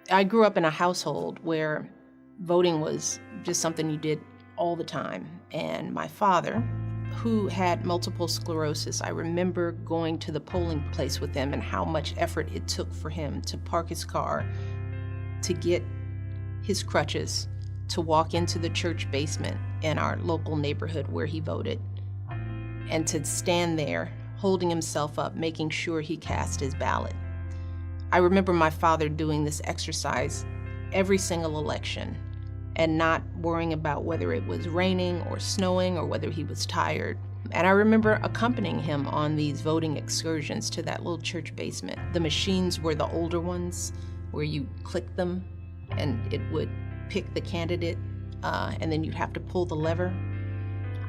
I grew up in a household where voting was just something you did all the time. And my father, who had multiple sclerosis, I remember going to the polling place with him and how much effort it took for him to park his car, to get his crutches, to walk into the church basement in our local neighborhood where he voted, and to stand there holding himself up, making sure he cast his ballot. I remember my father doing this exercise every single election and not worrying about whether it was raining or snowing or whether he was tired. And I remember accompanying him on these voting excursions to that little church basement. The machines were the older ones where you click them and it would pick the candidate and then you'd have to pull the lever.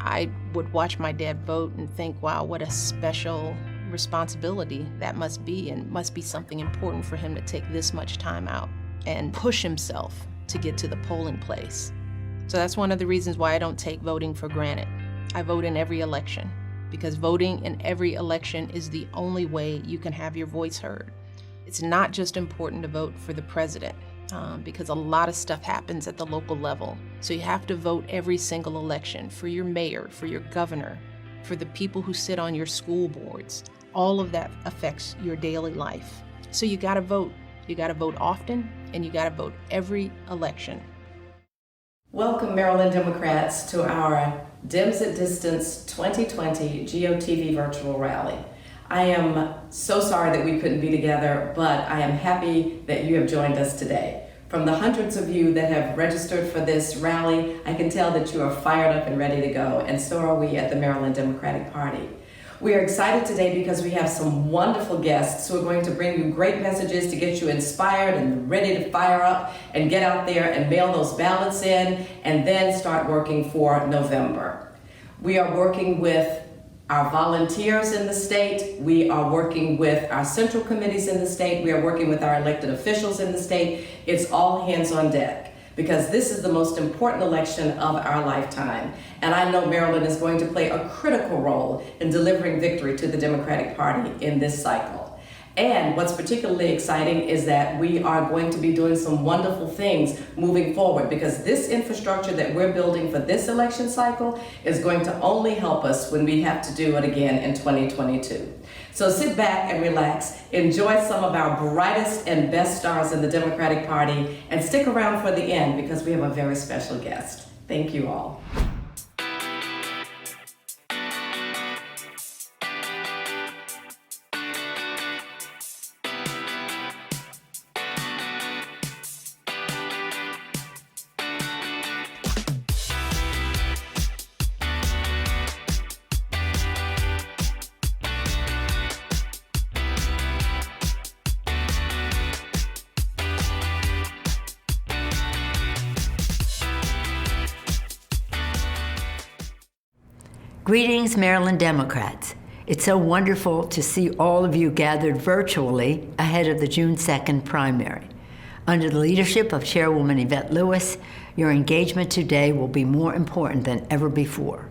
I would watch my dad vote and think, wow, what a special responsibility that must be, and must be something important for him to take this much time out and push himself to get to the polling place. So that's one of the reasons why I don't take voting for granted. I vote in every election because voting in every election is the only way you can have your voice heard. It's not just important to vote for the president because a lot of stuff happens at the local level. So you have to vote every single election for your mayor, for your governor, for the people who sit on your school boards. All of that affects your daily life. So you gotta vote. You gotta vote often, and you gotta vote every election. Welcome, Maryland Democrats, to our Dems at Distance 2020 GOTV virtual rally. I am so sorry that we couldn't be together, but I am happy that you have joined us today. From the hundreds of you that have registered for this rally, I can tell that you are fired up and ready to go, and so are we at the Maryland Democratic Party. We are excited today because we have some wonderful guests who are going to bring you great messages to get you inspired and ready to fire up and get out there and mail those ballots in and then start working for November. We are working with our volunteers in the state. We are working with our central committees in the state. We are working with our elected officials in the state. It's all hands on deck, because this is the most important election of our lifetime. And I know Maryland is going to play a critical role in delivering victory to the Democratic Party in this cycle. And what's particularly exciting is that we are going to be doing some wonderful things moving forward, because this infrastructure that we're building for this election cycle is going to only help us when we have to do it again in 2022. So sit back and relax, enjoy some of our brightest and best stars in the Democratic Party, and stick around for the end because we have a very special guest. Thank you all. Greetings, Maryland Democrats. It's so wonderful to see all of you gathered virtually ahead of the June 2nd primary. Under the leadership of Chairwoman Yvette Lewis, your engagement today will be more important than ever before.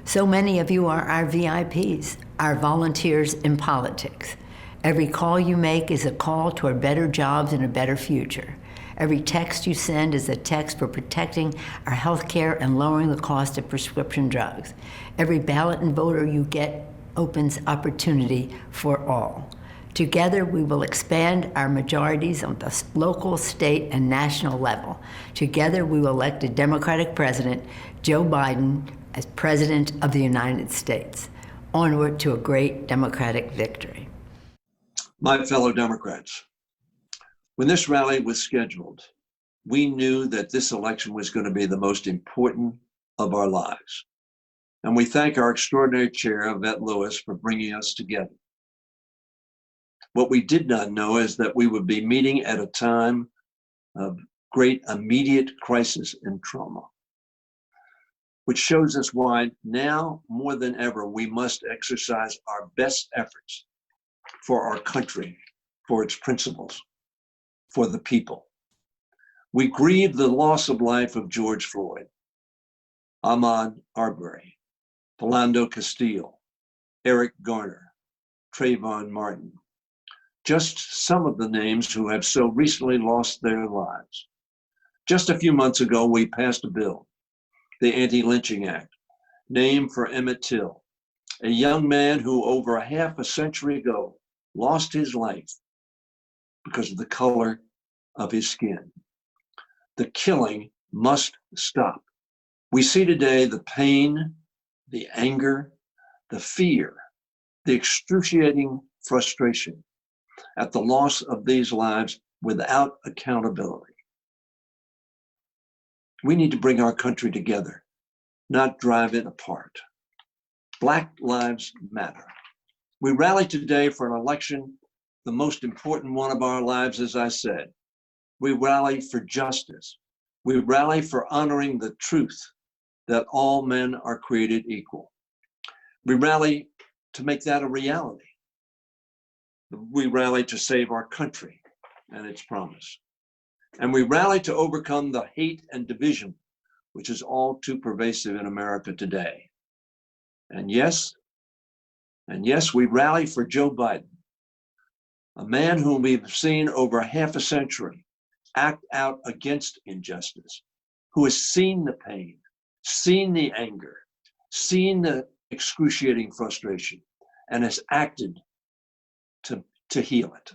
So many of you are our VIPs, our volunteers in politics. Every call you make is a call toward better jobs and a better future. Every text you send is a text for protecting our health care and lowering the cost of prescription drugs. Every ballot and voter you get opens opportunity for all. Together, we will expand our majorities on the local, state, and national level. Together, we will elect a Democratic president, Joe Biden, as President of the United States. Onward to a great Democratic victory. My fellow Democrats, when this rally was scheduled, we knew that this election was going to be the most important of our lives. And we thank our extraordinary chair, Yvette Lewis, for bringing us together. What we did not know is that we would be meeting at a time of great immediate crisis and trauma, which shows us why now more than ever we must exercise our best efforts for our country, for its principles, for the people. We grieve the loss of life of George Floyd, Ahmaud Arbery, Philando Castile, Eric Garner, Trayvon Martin. Just some of the names who have so recently lost their lives. Just a few months ago, we passed a bill, the Anti-Lynching Act, named for Emmett Till, a young man who over a half a century ago lost his life because of the color of his skin. The killing must stop. We see today the pain, the anger, the fear, the excruciating frustration at the loss of these lives without accountability. We need to bring our country together, not drive it apart. Black lives matter. We rally today for an election, the most important one of our lives, as I said. We rally for justice. We rally for honoring the truth that all men are created equal. We rally to make that a reality. We rally to save our country and its promise. And we rally to overcome the hate and division, which is all too pervasive in America today. And yes, we rally for Joe Biden, a man whom we've seen over half a century act out against injustice, who has seen the pain, seen the anger, seen the excruciating frustration, and has acted to heal it.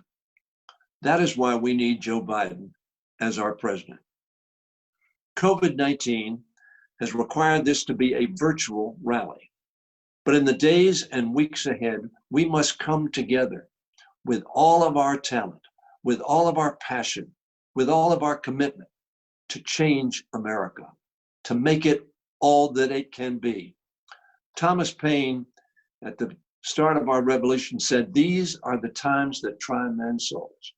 That is why we need Joe Biden as our president. COVID-19 has required this to be a virtual rally. But in the days and weeks ahead, we must come together with all of our talent, with all of our passion, with all of our commitment to change America, to make it all that it can be. Thomas Paine, at the start of our revolution, said, "These are the times that try men's souls."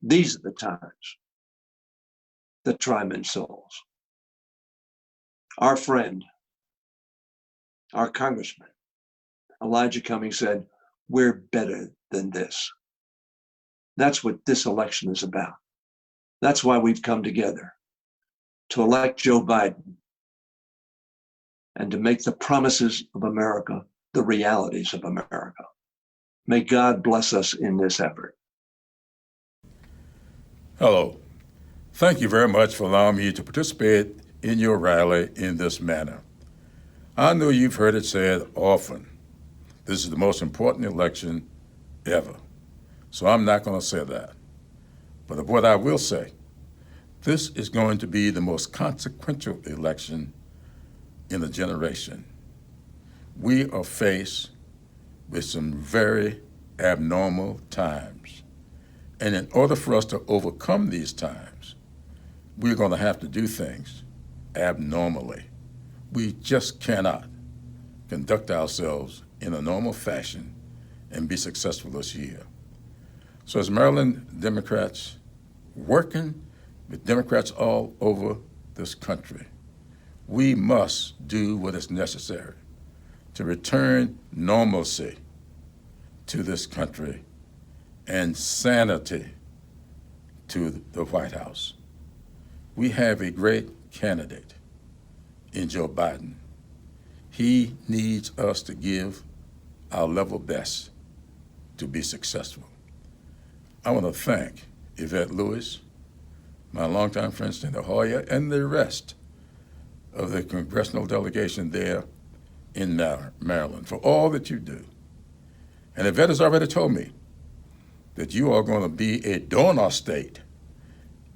These are the times that try men's souls. Our friend, our congressman, Elijah Cummings, said, "We're better than this." That's what this election is about. That's why we've come together, to elect Joe Biden and to make the promises of America the realities of America. May God bless us in this effort. Hello. Thank you very much for allowing me to participate in your rally in this manner. I know you've heard it said often, this is the most important election ever. So I'm not going to say that. But what I will say, this is going to be the most consequential election in a generation. We are faced with some very abnormal times. And in order for us to overcome these times, we're going to have to do things abnormally. We just cannot conduct ourselves in a normal fashion and be successful this year. So as Maryland Democrats, working with Democrats all over this country, we must do what is necessary to return normalcy to this country and sanity to the White House. We have a great candidate in Joe Biden. He needs us to give our level best to be successful. I want to thank Yvette Lewis, my longtime friend Steny Hoyer, and the rest of the congressional delegation there in Maryland for all that you do. And Yvette has already told me that you are going to be a donor state.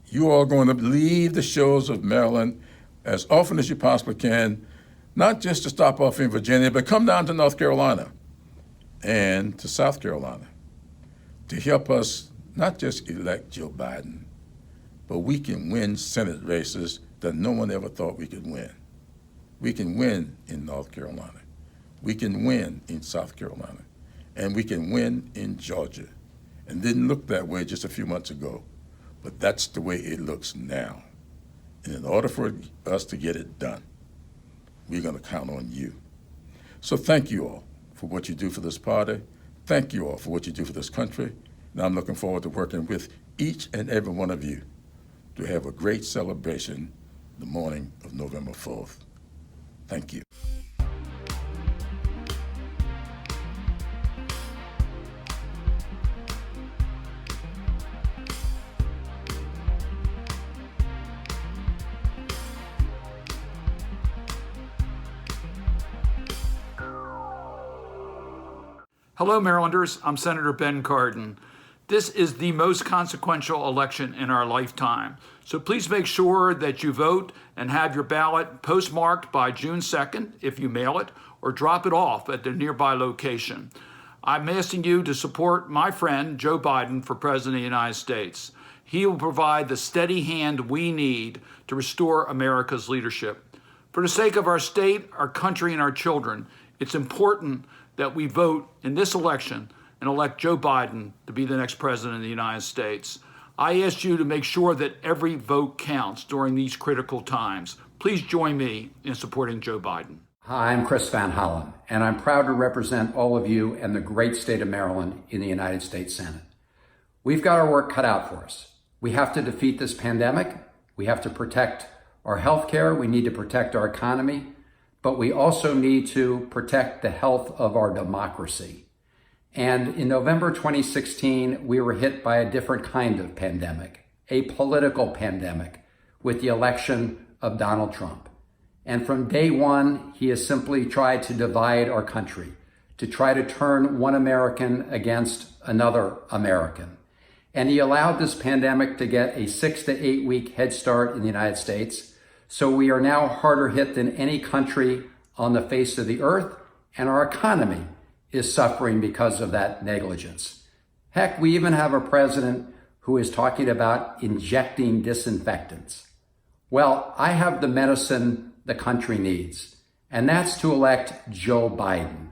You are going to leave the shores of Maryland as often as you possibly can, not just to stop off in Virginia, but come down to North Carolina and to South Carolina to help us not just elect Joe Biden, but we can win Senate races that no one ever thought we could win. We can win in North Carolina. We can win in South Carolina. And we can win in Georgia. And didn't look that way just a few months ago, but that's the way it looks now. And in order for us to get it done, we're going to count on you. So thank you all for what you do for this party. Thank you all for what you do for this country. And I'm looking forward to working with each and every one of you to have a great celebration the morning of November 4th. Thank you. Hello, Marylanders. I'm Senator Ben Cardin. This is the most consequential election in our lifetime. So please make sure that you vote and have your ballot postmarked by June 2nd if you mail it, or drop it off at the nearby location. I'm asking you to support my friend Joe Biden for President of the United States. He will provide the steady hand we need to restore America's leadership. For the sake of our state, our country, and our children, it's important that we vote in this election and elect Joe Biden to be the next president of the United States. I ask you to make sure that every vote counts during these critical times. Please join me in supporting Joe Biden. Hi, I'm Chris Van Hollen, and I'm proud to represent all of you and the great state of Maryland in the United States Senate. We've got our work cut out for us. We have to defeat this pandemic. We have to protect our health care. We need to protect our economy, but we also need to protect the health of our democracy. And in November 2016, we were hit by a different kind of pandemic, a political pandemic, with the election of Donald Trump. And from day one, he has simply tried to divide our country, to try to turn one American against another American. And he allowed this pandemic to get a 6 to 8 week head start in the United States. So we are now harder hit than any country on the face of the earth, and our economy is suffering because of that negligence. Heck, we even have a president who is talking about injecting disinfectants. Well, I have the medicine the country needs, and that's to elect Joe Biden.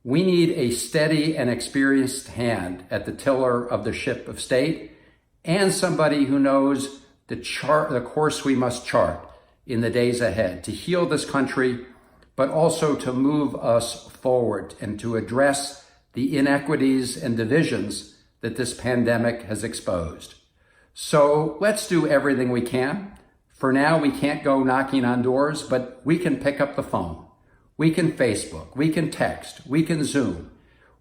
We need a steady and experienced hand at the tiller of the ship of state, and somebody who knows the course we must chart in the days ahead to heal this country, but also to move us forward and to address the inequities and divisions that this pandemic has exposed. So let's do everything we can. For now, we can't go knocking on doors, but we can pick up the phone. We can Facebook, we can text, we can Zoom.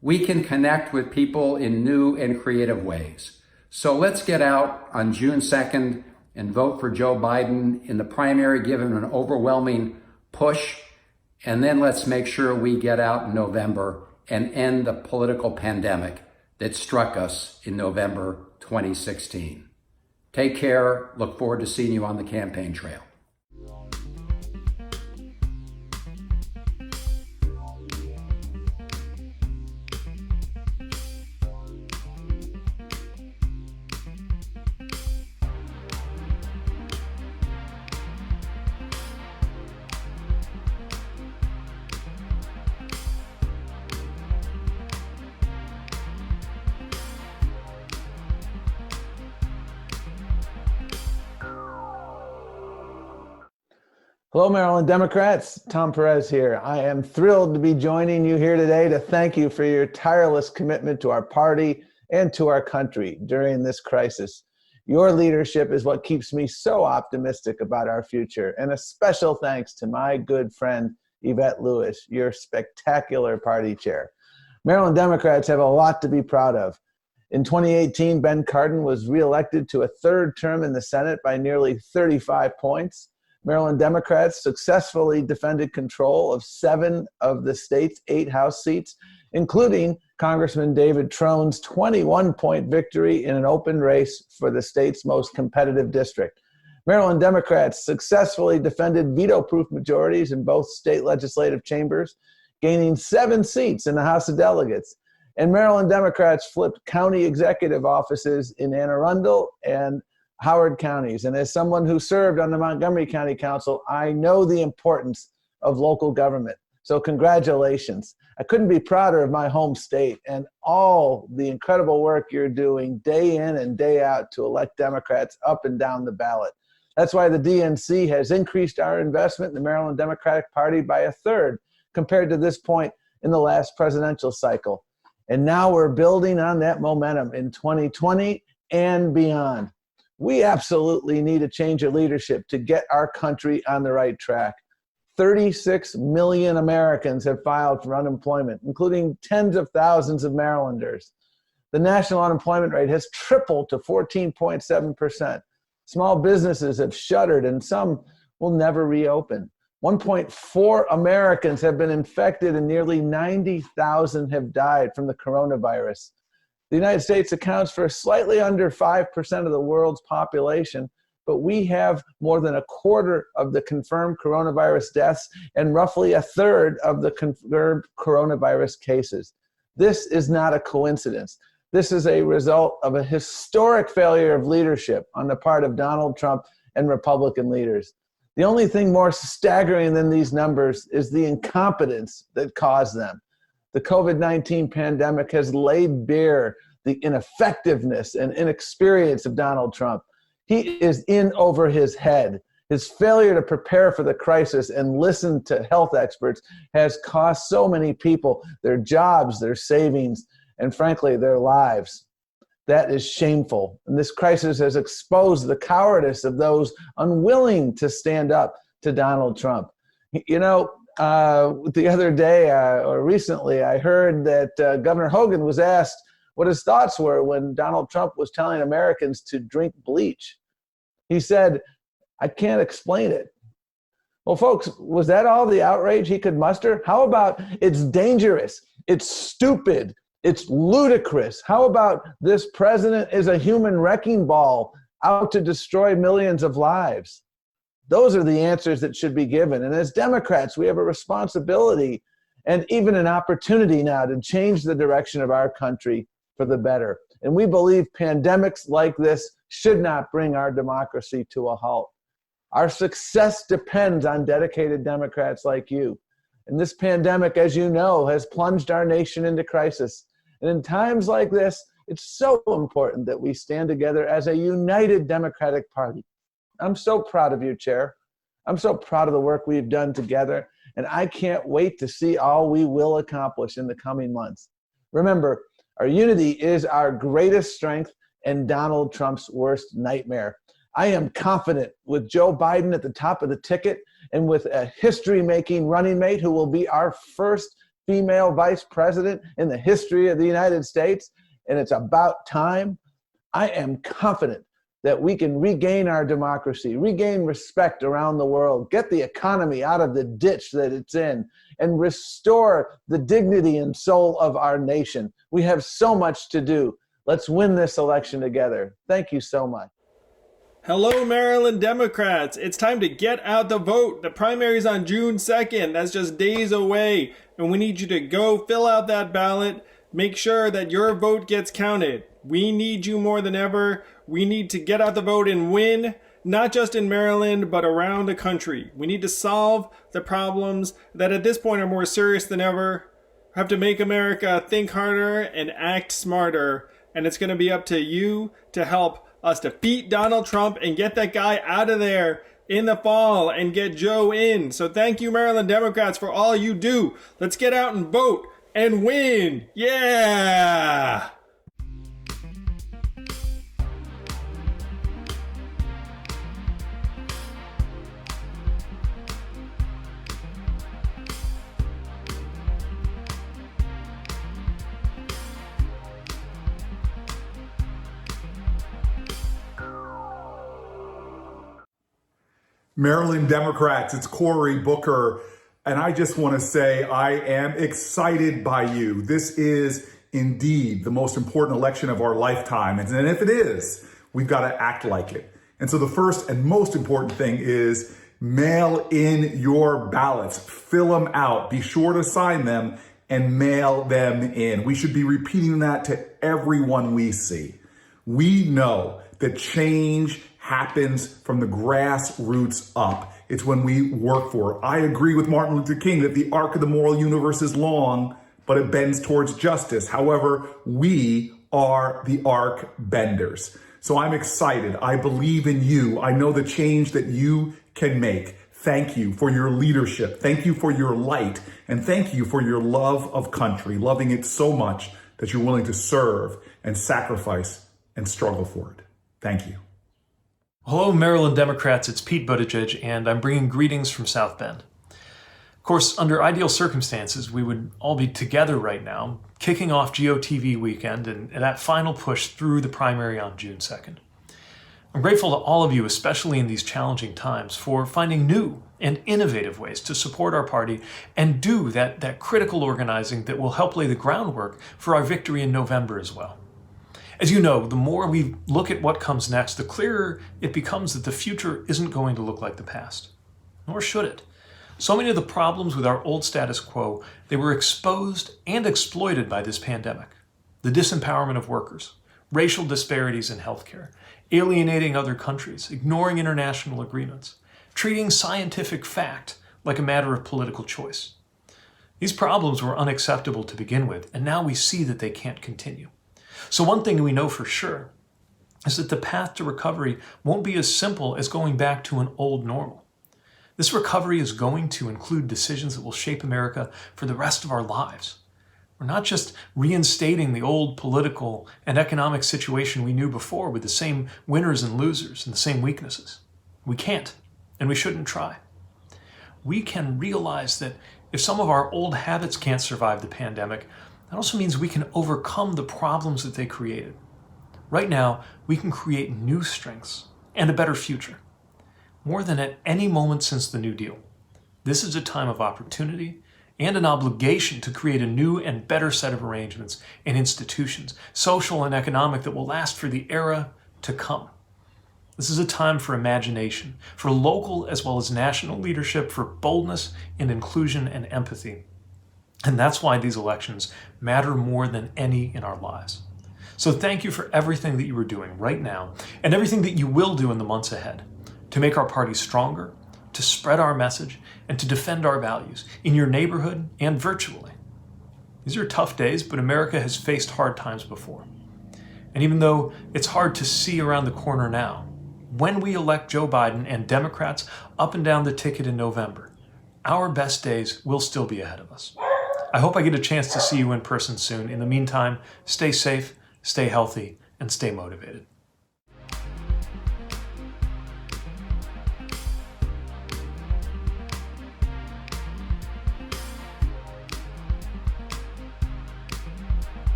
We can connect with people in new and creative ways. So let's get out on June 2nd and vote for Joe Biden in the primary, give him an overwhelming push. And then let's make sure we get out in November and end the political pandemic that struck us in November 2016. Take care. Look forward to seeing you on the campaign trail. Hello, Maryland Democrats. Tom Perez here. I am thrilled to be joining you here today to thank you for your tireless commitment to our party and to our country during this crisis. Your leadership is what keeps me so optimistic about our future. And a special thanks to my good friend, Yvette Lewis, your spectacular party chair. Maryland Democrats have a lot to be proud of. In 2018, Ben Cardin was reelected to a third term in the Senate by nearly 35 points. Maryland Democrats successfully defended control of 7 of the state's 8 House seats, including Congressman David Trone's 21-point victory in an open race for the state's most competitive district. Maryland Democrats successfully defended veto-proof majorities in both state legislative chambers, gaining 7 seats in the House of Delegates. And Maryland Democrats flipped county executive offices in Anne Arundel and Howard counties. And as someone who served on the Montgomery County Council, I know the importance of local government. So congratulations. I couldn't be prouder of my home state and all the incredible work you're doing day in and day out to elect Democrats up and down the ballot. That's why the DNC has increased our investment in the Maryland Democratic Party by 1/3 compared to this point in the last presidential cycle. And now we're building on that momentum in 2020 and beyond. We absolutely need a change of leadership to get our country on the right track. 36 million Americans have filed for unemployment, including tens of thousands of Marylanders. The national unemployment rate has tripled to 14.7%. Small businesses have shuttered and some will never reopen. 1.4 Americans have been infected and nearly 90,000 have died from the coronavirus. The United States accounts for slightly under 5% of the world's population, but we have more than a quarter of the confirmed coronavirus deaths and roughly a third of the confirmed coronavirus cases. This is not a coincidence. This is a result of a historic failure of leadership on the part of Donald Trump and Republican leaders. The only thing more staggering than these numbers is the incompetence that caused them. The COVID-19 pandemic has laid bare the ineffectiveness and inexperience of Donald Trump. He is in over his head. His failure to prepare for the crisis and listen to health experts has cost so many people their jobs, their savings, and frankly, their lives. That is shameful. And this crisis has exposed the cowardice of those unwilling to stand up to Donald Trump. You know, the other day or recently, I heard that Governor Hogan was asked what his thoughts were when Donald Trump was telling Americans to drink bleach. He said, "I can't explain it." Well, folks, was that all the outrage he could muster? How about it's dangerous, it's stupid, it's ludicrous? How about this president is a human wrecking ball out to destroy millions of lives? Those are the answers that should be given. And as Democrats, we have a responsibility and even an opportunity now to change the direction of our country for the better. And we believe pandemics like this should not bring our democracy to a halt. Our success depends on dedicated Democrats like you. And this pandemic, as you know, has plunged our nation into crisis. And in times like this, it's so important that we stand together as a united Democratic Party. I'm so proud of you, Chair. I'm so proud of the work we've done together, and I can't wait to see all we will accomplish in the coming months. Remember, our unity is our greatest strength and Donald Trump's worst nightmare. I am confident with Joe Biden at the top of the ticket and with a history-making running mate who will be our first female vice president in the history of the United States, and it's about time. I am confident that we can regain our democracy, regain respect around the world, get the economy out of the ditch that it's in, and restore the dignity and soul of our nation. We have so much to do. Let's win this election together. Thank you so much. Hello, Maryland Democrats. It's time to get out the vote. The primary's on June 2nd. That's just days away. And we need you to go fill out that ballot. Make sure that your vote gets counted. We need you more than ever. We need to get out the vote and win, not just in Maryland, but around the country. We need to solve the problems that at this point are more serious than ever. We have to make America think harder and act smarter. And it's going to be up to you to help us defeat Donald Trump and get that guy out of there in the fall and get Joe in. So thank you, Maryland Democrats, for all you do. Let's get out and vote and win. Yeah! Maryland Democrats, it's Cory Booker, and I just want to say I am excited by you. This is indeed the most important election of our lifetime, and if it is, we've got to act like it. And so the first and most important thing is mail in your ballots, fill them out, be sure to sign them, and mail them in. We should be repeating that to everyone we see. We know that change happens from the grassroots up. It's when we work for it. I agree with Martin Luther King that the arc of the moral universe is long, but it bends towards justice. However, we are the arc benders. So I'm excited. I believe in you. I know the change that you can make. Thank you for your leadership. Thank you for your light. And thank you for your love of country, loving it so much that you're willing to serve and sacrifice and struggle for it. Thank you. Hello, Maryland Democrats. It's Pete Buttigieg, and I'm bringing greetings from South Bend. Of course, under ideal circumstances, we would all be together right now, kicking off GOTV weekend and that final push through the primary on June 2nd. I'm grateful to all of you, especially in these challenging times, for finding new and innovative ways to support our party and do that critical organizing that will help lay the groundwork for our victory in November as well. As you know, the more we look at what comes next, the clearer it becomes that the future isn't going to look like the past. Nor should it. So many of the problems with our old status quo, they were exposed and exploited by this pandemic. The disempowerment of workers, racial disparities in healthcare, alienating other countries, ignoring international agreements, treating scientific fact like a matter of political choice. These problems were unacceptable to begin with, and now we see that they can't continue. So one thing we know for sure is that the path to recovery won't be as simple as going back to an old normal. This recovery is going to include decisions that will shape America for the rest of our lives. We're not just reinstating the old political and economic situation we knew before with the same winners and losers and the same weaknesses. We can't, and we shouldn't try. We can realize that if some of our old habits can't survive the pandemic, that also means we can overcome the problems that they created. Right now, we can create new strengths and a better future. More than at any moment since the New Deal, this is a time of opportunity and an obligation to create a new and better set of arrangements and institutions, social and economic, that will last for the era to come. This is a time for imagination, for local as well as national leadership, for boldness and inclusion and empathy. And that's why these elections matter more than any in our lives. So thank you for everything that you are doing right now and everything that you will do in the months ahead to make our party stronger, to spread our message, and to defend our values in your neighborhood and virtually. These are tough days, but America has faced hard times before. And even though it's hard to see around the corner now, when we elect Joe Biden and Democrats up and down the ticket in November, our best days will still be ahead of us. I hope I get a chance to see you in person soon. In the meantime, stay safe, stay healthy, and stay motivated.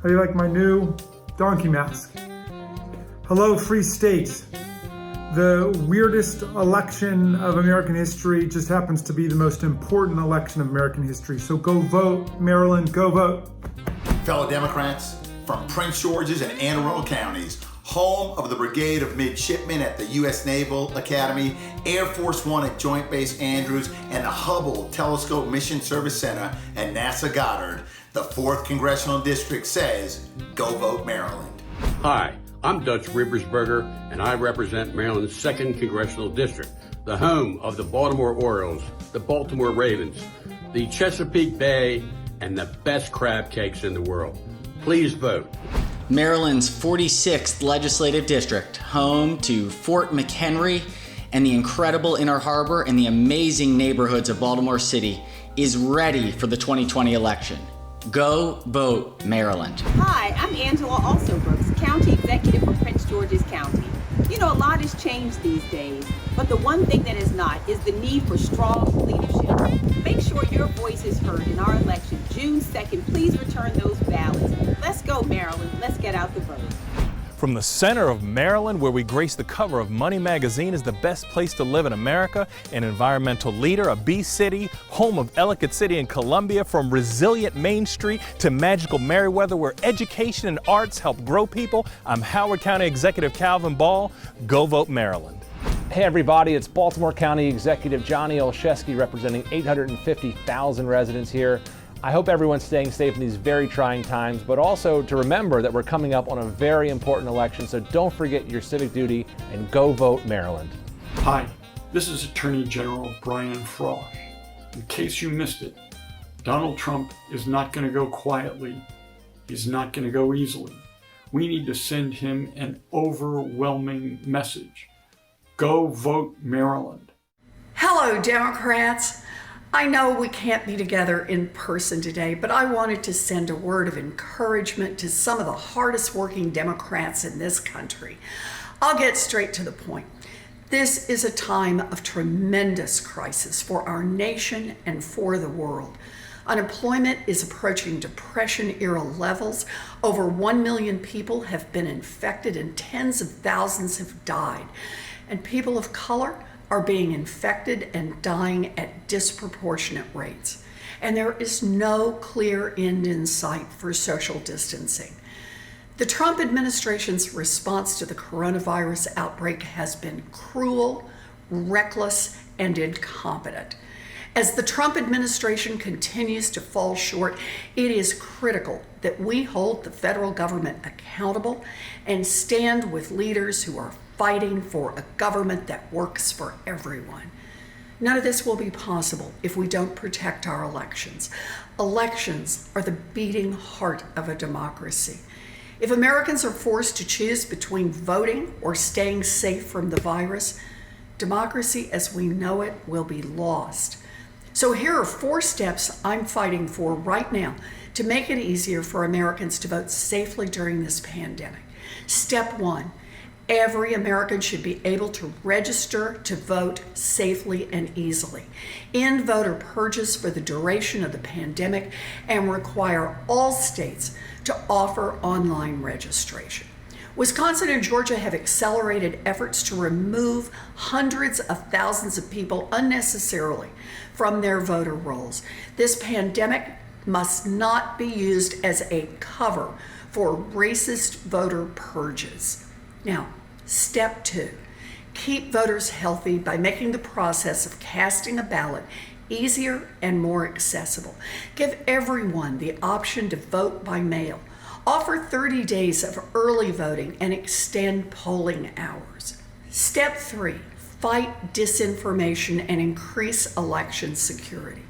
How do you like my new donkey mask? Hello, free state. The weirdest election of American history just happens to be the most important election of American history. So go vote, Maryland, go vote. Fellow Democrats, from Prince George's and Anne Arundel counties, home of the Brigade of Midshipmen at the U.S. Naval Academy, Air Force One at Joint Base Andrews, and the Hubble Telescope Mission Service Center at NASA Goddard, the 4th Congressional District says, go vote Maryland. Hi, I'm Dutch Riebersberger, and I represent Maryland's 2nd Congressional District, the home of the Baltimore Orioles, the Baltimore Ravens, the Chesapeake Bay, and the best crab cakes in the world. Please vote. Maryland's 46th Legislative District, home to Fort McHenry and the incredible Inner Harbor and the amazing neighborhoods of Baltimore City, is ready for the 2020 election. Go vote Maryland. Hi, I'm Angela Also Brooks, County Executive for Prince George's County. You know, a lot has changed these days, but the one thing that has not is the need for strong leadership. Make sure your voice is heard in our election, June 2nd. Please return those ballots. Let's go, Maryland. Let's get out the vote. From the center of Maryland, where we grace the cover of Money Magazine as the best place to live in America, an environmental leader, a bee city, home of Ellicott City and Columbia, from resilient Main Street to magical Meriwether, where education and arts help grow people, I'm Howard County Executive Calvin Ball. Go vote Maryland. Hey everybody, it's Baltimore County Executive Johnny Olszewski representing 850,000 residents here. I hope everyone's staying safe in these very trying times, but also to remember that we're coming up on a very important election, so don't forget your civic duty and go vote Maryland. Hi, this is Attorney General Brian Frosh. In case you missed it, Donald Trump is not going to go quietly. He's not going to go easily. We need to send him an overwhelming message. Go vote Maryland. Hello, Democrats. I know we can't be together in person today, but I wanted to send a word of encouragement to some of the hardest working Democrats in this country. I'll get straight to the point. This is a time of tremendous crisis for our nation and for the world. Unemployment is approaching Depression-era levels. Over 1 million people have been infected and tens of thousands have died. And people of color are being infected and dying at disproportionate rates. And there is no clear end in sight for social distancing. The Trump administration's response to the coronavirus outbreak has been cruel, reckless, and incompetent. As the Trump administration continues to fall short, it is critical that we hold the federal government accountable and stand with leaders who are fighting for a government that works for everyone. None of this will be possible if we don't protect our elections. Elections are the beating heart of a democracy. If Americans are forced to choose between voting or staying safe from the virus, democracy as we know it will be lost. So here are 4 steps I'm fighting for right now to make it easier for Americans to vote safely during this pandemic. Step 1, every American should be able to register to vote safely and easily. End voter purges for the duration of the pandemic and require all states to offer online registration. Wisconsin and Georgia have accelerated efforts to remove hundreds of thousands of people unnecessarily from their voter rolls. This pandemic must not be used as a cover for racist voter purges. Now, step 2, keep voters healthy by making the process of casting a ballot easier and more accessible. Give everyone the option to vote by mail. Offer 30 days of early voting and extend polling hours. Step 3, fight disinformation and increase election security.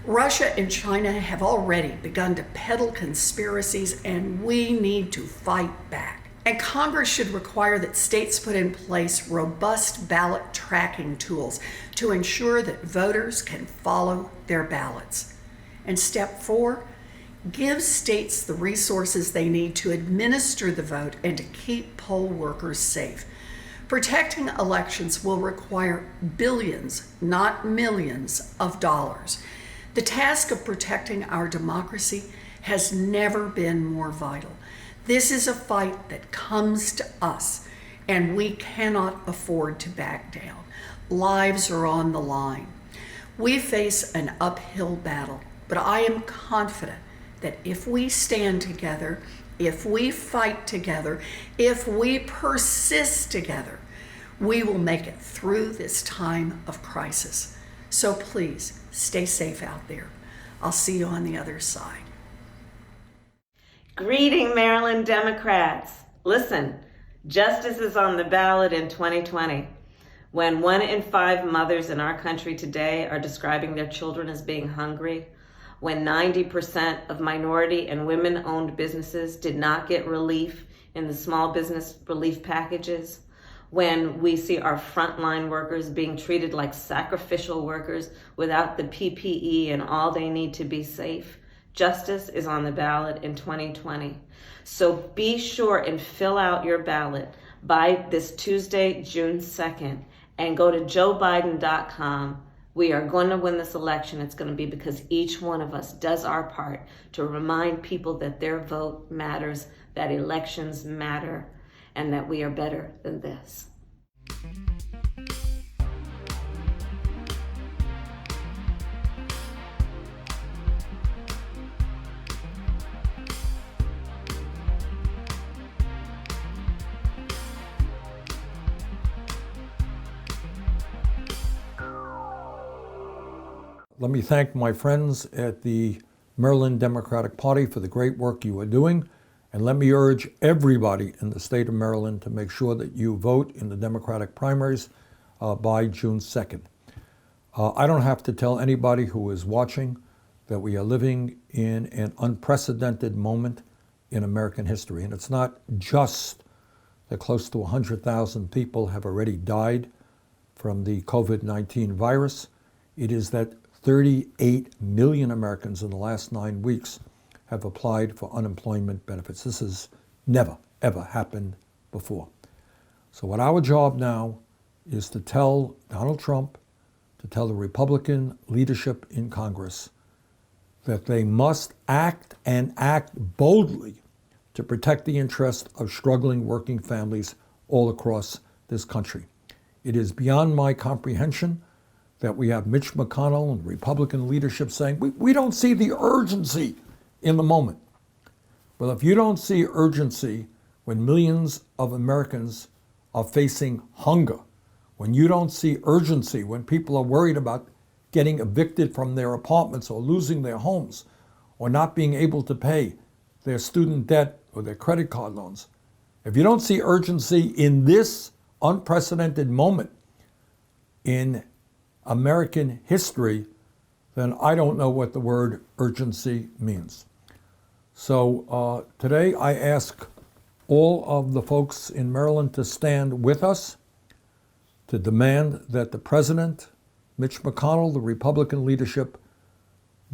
Russia and China have already begun to peddle conspiracies, and we need to fight back. And Congress should require that states put in place robust ballot tracking tools to ensure that voters can follow their ballots. And step 4, give states the resources they need to administer the vote and to keep poll workers safe. Protecting elections will require billions, not millions, of dollars. The task of protecting our democracy has never been more vital. This is a fight that comes to us, and we cannot afford to back down. Lives are on the line. We face an uphill battle, but I am confident that if we stand together, if we fight together, if we persist together, we will make it through this time of crisis. So please, stay safe out there. I'll see you on the other side. Greeting, Maryland Democrats. Listen, justice is on the ballot in 2020. When 1 in 5 mothers in our country today are describing their children as being hungry, when 90% of minority and women-owned businesses did not get relief in the small business relief packages, when we see our frontline workers being treated like sacrificial workers without the PPE and all they need to be safe, justice is on the ballot in 2020. So be sure and fill out your ballot by this Tuesday, June 2nd, and go to joebiden.com. We are going to win this election. It's going to be because each one of us does our part to remind people that their vote matters, that elections matter, and that we are better than this. Let me thank my friends at the Maryland Democratic Party for the great work you are doing. And let me urge everybody in the state of Maryland to make sure that you vote in the Democratic primaries by June 2nd. I don't have to tell anybody who is watching that we are living in an unprecedented moment in American history. And it's not just that close to 100,000 people have already died from the COVID-19 virus. It is that 38 million Americans in the last 9 weeks have applied for unemployment benefits. This has never, ever happened before. So what our job now is to tell Donald Trump, to tell the Republican leadership in Congress, that they must act and act boldly to protect the interests of struggling working families all across this country. It is beyond my comprehension that we have Mitch McConnell and Republican leadership saying, we don't see the urgency in the moment. Well, if you don't see urgency when millions of Americans are facing hunger, when you don't see urgency when people are worried about getting evicted from their apartments or losing their homes or not being able to pay their student debt or their credit card loans, if you don't see urgency in this unprecedented moment in American history, then I don't know what the word urgency means. So today I ask all of the folks in Maryland to stand with us to demand that the President, Mitch McConnell, the Republican leadership,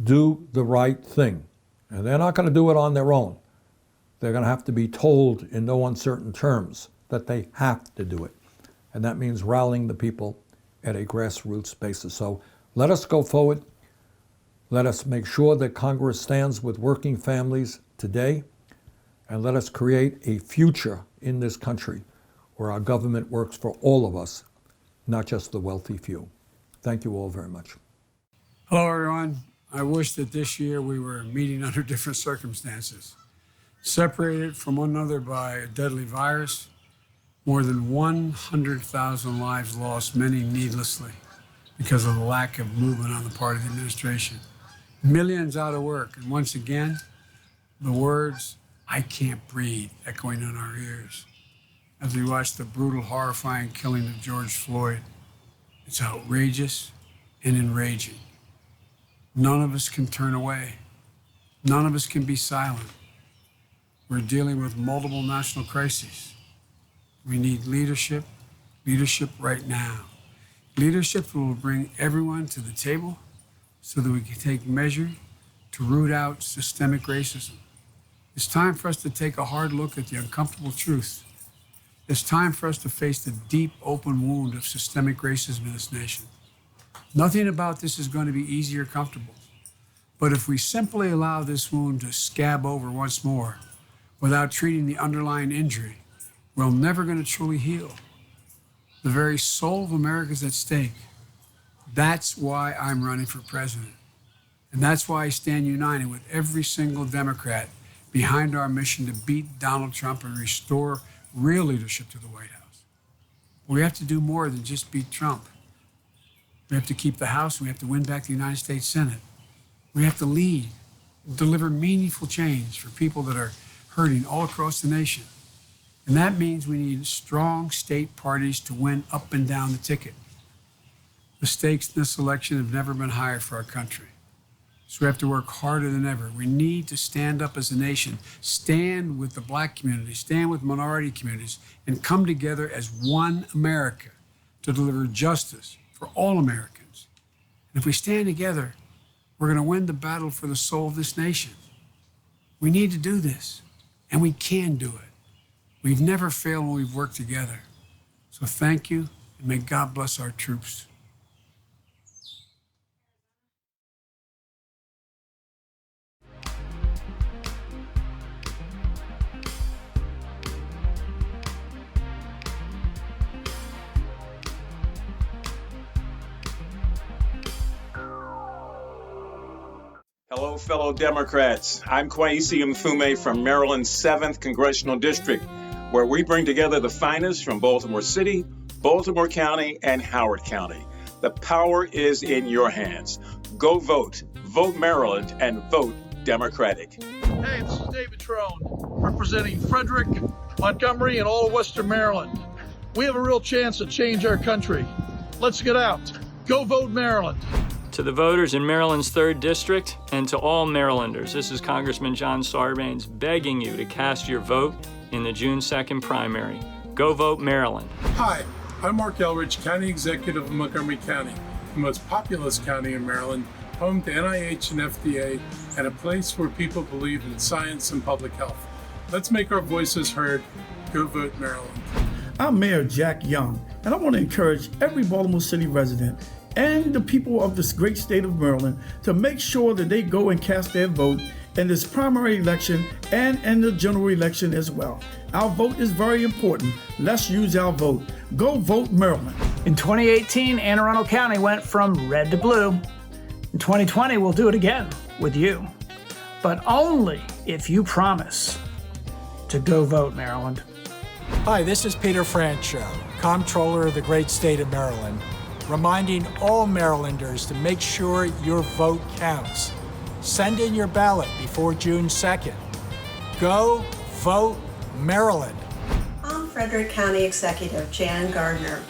do the right thing. And they're not going to do it on their own. They're going to have to be told in no uncertain terms that they have to do it. And that means rallying the people at a grassroots basis. So let us go forward. Let us make sure that Congress stands with working families today. And let us create a future in this country where our government works for all of us, not just the wealthy few. Thank you all very much. Hello, everyone. I wish that this year we were meeting under different circumstances. Separated from one another by a deadly virus, more than 100,000 lives lost, many needlessly, because of the lack of movement on the part of the administration. Millions out of work, and once again, the words, "I can't breathe," echoing in our ears. As we watch the brutal, horrifying killing of George Floyd, it's outrageous and enraging. None of us can turn away. None of us can be silent. We're dealing with multiple national crises. We need leadership right now. Leadership that will bring everyone to the table so that we can take measure to root out systemic racism. It's time for us to take a hard look at the uncomfortable truth. It's time for us to face the deep, open wound of systemic racism in this nation. Nothing about this is going to be easy or comfortable. But if we simply allow this wound to scab over once more without treating the underlying injury, we're never going to truly heal. The very soul of America is at stake. That's why I'm running for president. And that's why I stand united with every single Democrat behind our mission to beat Donald Trump and restore real leadership to the White House. We have to do more than just beat Trump. We have to keep the House, and we have to win back the United States Senate. We have to lead, deliver meaningful change for people that are hurting all across the nation. And that means we need strong state parties to win up and down the ticket. The stakes in this election have never been higher for our country. So we have to work harder than ever. We need to stand up as a nation, stand with the Black community, stand with minority communities, and come together as one America to deliver justice for all Americans. And if we stand together, we're going to win the battle for the soul of this nation. We need to do this, and we can do it. We've never failed when we've worked together. So thank you, and may God bless our troops. Hello, fellow Democrats. I'm Kwesi Mfume from Maryland's 7th Congressional District, where we bring together the finest from Baltimore City, Baltimore County, and Howard County. The power is in your hands. Go vote. Vote Maryland and vote Democratic. Hey, this is David Trone, representing Frederick, Montgomery, and all of Western Maryland. We have a real chance to change our country. Let's get out. Go vote Maryland. To the voters in Maryland's 3rd District and to all Marylanders, this is Congressman John Sarbanes begging you to cast your vote in the June 2nd primary. Go vote Maryland. Hi, I'm Mark Elrich, County Executive of Montgomery County, the most populous county in Maryland, home to NIH and FDA, and a place where people believe in science and public health. Let's make our voices heard. Go vote Maryland. I'm Mayor Jack Young, and I want to encourage every Baltimore City resident, and the people of this great state of Maryland to make sure that they go and cast their vote in this primary election and in the general election as well. Our vote is very important. Let's use our vote. Go vote Maryland. In 2018, Anne Arundel County went from red to blue. In 2020, we'll do it again with you. But only if you promise to go vote, Maryland. Hi, this is Peter Francho, Comptroller of the great state of Maryland, reminding all Marylanders to make sure your vote counts. Send in your ballot before June 2nd. Go vote Maryland. I'm Frederick County Executive Jan Gardner.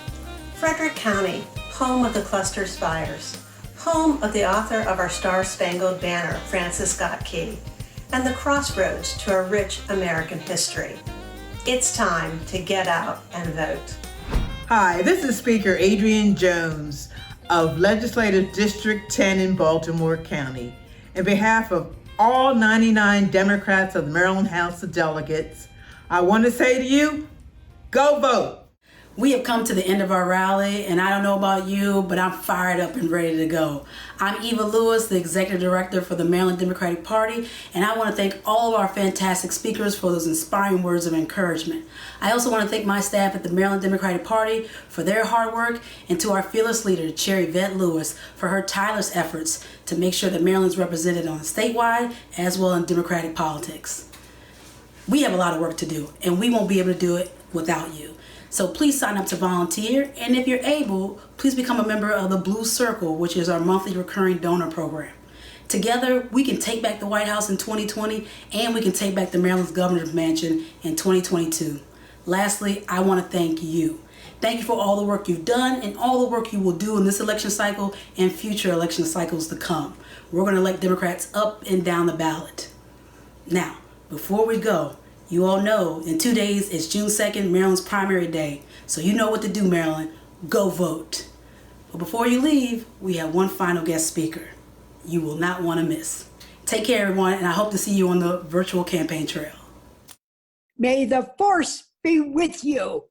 Frederick County, home of the cluster spires, home of the author of our Star-Spangled Banner, Francis Scott Key, and the crossroads to our rich American history. It's time to get out and vote. Hi, this is Speaker Adrian Jones of Legislative District 10 in Baltimore County. On behalf of all 99 Democrats of the Maryland House of Delegates, I want to say to you, go vote. We have come to the end of our rally, and I don't know about you, but I'm fired up and ready to go. I'm Eva Lewis, the Executive Director for the Maryland Democratic Party, and I want to thank all of our fantastic speakers for those inspiring words of encouragement. I also want to thank my staff at the Maryland Democratic Party for their hard work, and to our fearless leader, Chair Yvette Lewis, for her tireless efforts to make sure that Maryland's represented on statewide as well in Democratic politics. We have a lot of work to do, and we won't be able to do it without you. So please sign up to volunteer, and if you're able, please become a member of the Blue Circle, which is our monthly recurring donor program. Together, we can take back the White House in 2020, and we can take back the Maryland's governor's mansion in 2022. Lastly, I want to thank you. Thank you for all the work you've done and all the work you will do in this election cycle and future election cycles to come. We're going to elect Democrats up and down the ballot. Now, before we go, you all know in 2 days it's June 2nd, Maryland's primary day. So you know what to do, Maryland. Go vote. But before you leave, we have one final guest speaker you will not want to miss. Take care, everyone, and I hope to see you on the virtual campaign trail. May the force be with you.